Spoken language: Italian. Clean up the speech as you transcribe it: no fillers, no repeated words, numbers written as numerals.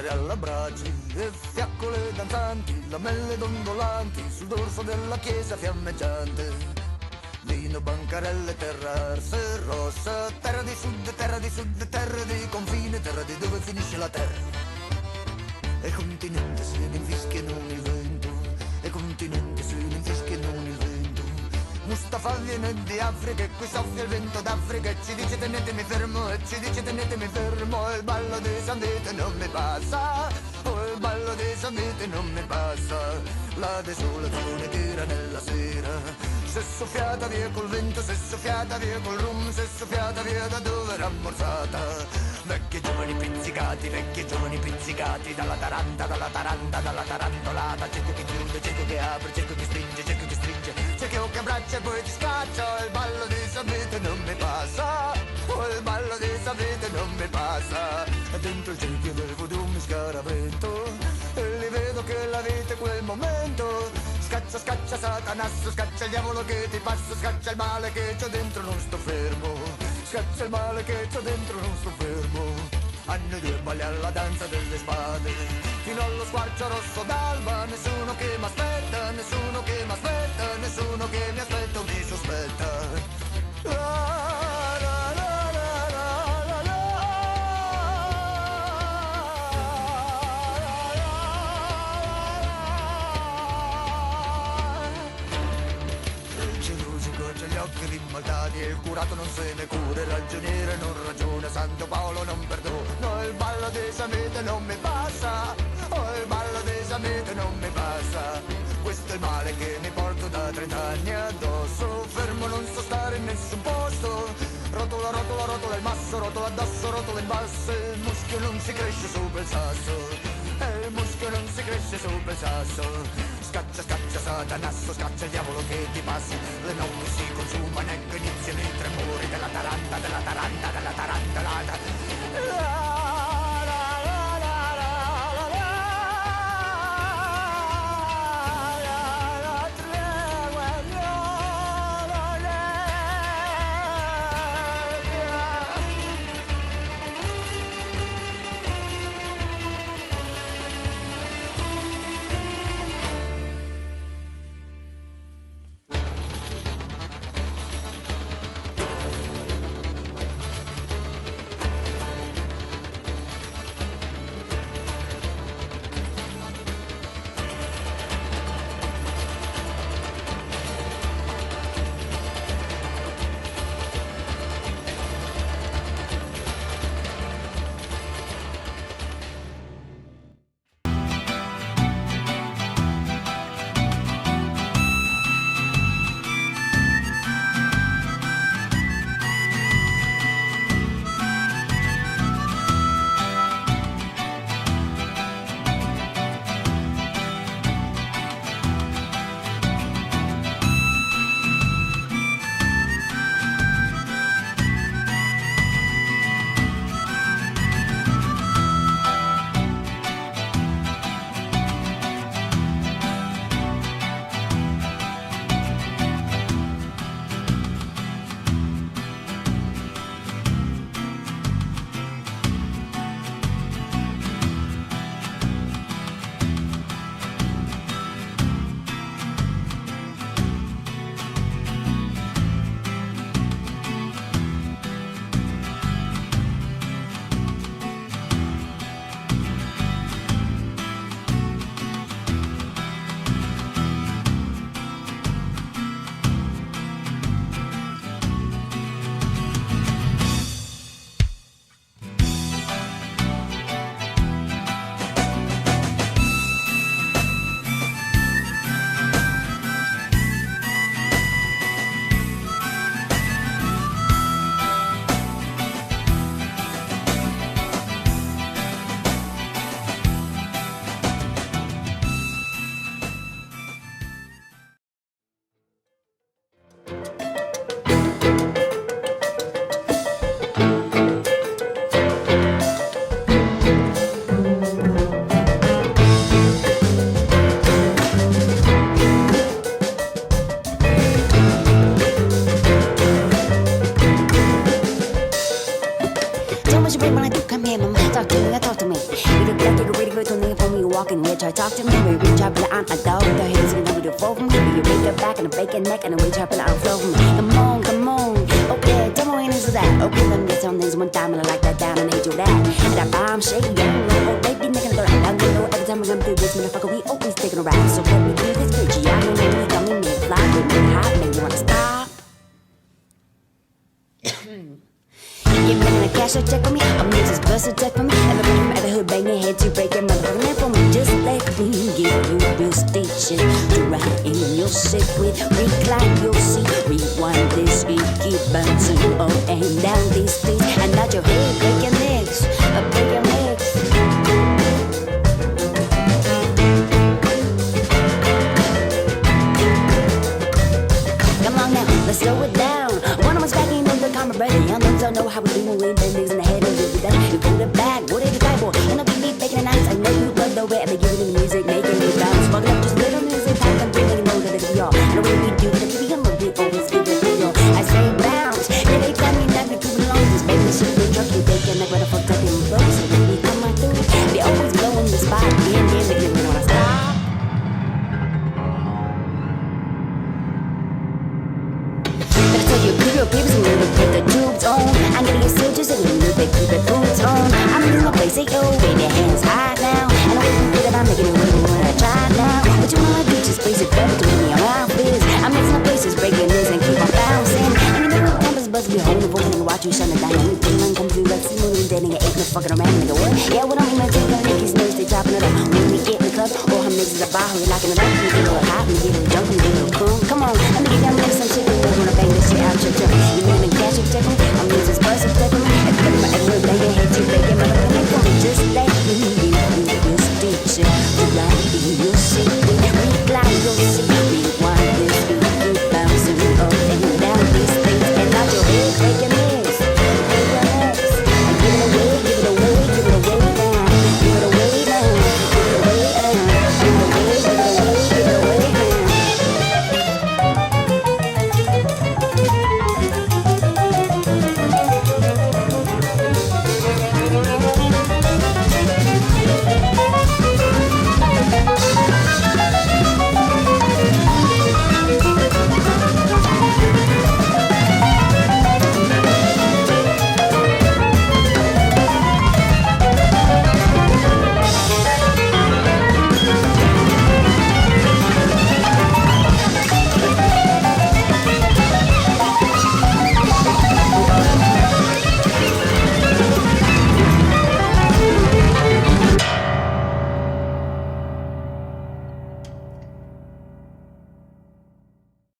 fiori alla brace e fiaccole danzanti, lamelle dondolanti sul dorso della chiesa fiammeggiante. Vino, bancarelle, terra arse rossa, terra di sud, terra di sud, terra di confine, terra di dove finisce la terra. E il continente se ne infischia non il vento, e il continente se ne infischia non il vento. Mustafa viene di Africa e qui soffia il vento d'Africa e ci dice tenetemi fermo, e ci dice tenetemi fermo. E il ballo di San Vito non mi passa, oh il ballo di San Vito non mi passa. La desolazione tira nella sera, se soffiata via col vento, se soffiata via col rum, se soffiata via da dove era ammorzata. Vecchi giovani pizzicati, dalla taranta, dalla tarantolata. Cieco che chiude, cieco che apre, cieco che stringe, cieco che stringe, cieco che abbraccia e poi ti scaccia. Il ballo di San Vito non mi passa, oh il ballo di San Vito non mi passa. E dentro il cerchio del voodoo mi scaravento, e li vedo che la vita è quel momento. Scaccia, scaccia Satanasso, scaccia il diavolo che ti passa, scaccia il male che c'ho dentro, non sto fermo. Scaccia il male che c'ho dentro, non sto fermo. Anni due balli alla danza delle spade, fino allo squarcio rosso d'alba. Nessuno che m'aspetta, nessuno che m'aspetta, nessuno che mi aspetta o mi sospetta. La, la, la, la, la, la, la. Il chirurgico c'ha gli occhi rimaltati e il curato non se ne cura, il ragioniere non ragiona, Santo Paolo non perdona. Il ballo di San Vito non mi passa, oh il ballo di San Vito non mi passa. Questo è il male che mi porto da 30 anni addosso, fermo non so stare in nessun posto. Rotola, rotola, rotola il masso, rotola addosso, rotola in basso. Il muschio non si cresce sopra il sasso, il muschio non si cresce sopra il sasso. Scaccia, scaccia Satanasso, scaccia il diavolo che ti passa. Le notti si consumano, ecco iniziano i tremori della taranta, della taranta, della tarantalata. Too much brain when I do come here, mama. Talk to me, talk to me. You look like you walk in here, try talk to me. We reach out, but I'm a dog. The hands in the flow from me. You break your back and a bacon neck and a reach out, but I'm flow from me. Come on. Okay, tell me when this is that. Okay, let me get some things one time and I like that down and hate you that. And that bomb shaking, oh baby, nigga, go right down. You know, every time we come through this motherfucker, we always taking a ride. So let me do this bitch. I know you got me, fly with me, hot, make you wanna stop. Give me the cash or check for me. I'm just bust a check for me. Everybody from every hood bang their head to break your motherfucking neck for me. Just let me give you your station to ride in your seat with. Recline your seat, rewind this beat, keep bouncing up and down these streets. And not your head, break your necks, break your necks. Come on now, let's slow it down. One of us back in the camera, brother. Young niggas don't know how we do when we bend niggas in the head and do that. You put it back, what is the type for? And I'll be baking the nights. I know you love the way I be giving the music, making it bounce. Smoking up just little music, time I'm doing, you know that it's y'all. And the way we do it, we a little bit always give it to y'all. I say bounce, then they tell me not to too long. This baby shit, the truck, you taking like where the fuck up in the flow. So when we come right through, they always blowing the spot. Yeah, make it wanna stop. Better tell your pretty babies and little put the tubes on. I'm getting your soldiers and little bit keep the boots on. I'm in my place, say yo, wave your hands high now. And I wouldn't feel about making it work when I try now. But you wanna do just place it better between me and my biz. I'm mixing the places, breaking this and keep on bouncing. And you know the compass buzz be holding the voice and watch you shut it down. Anything come through like see moving dead and you ain't no fucking around nigga what? Yeah, what I'm gonna take on Nicky's nose, they chopping it up. When we get in the club, all her niggas are bar, who locking it up. We get a little hot, we get a little drunk, we get a little cool. Come on, let me get down next some shit. Wanna bang this shit out, your you mean cash, you check me? I'm losing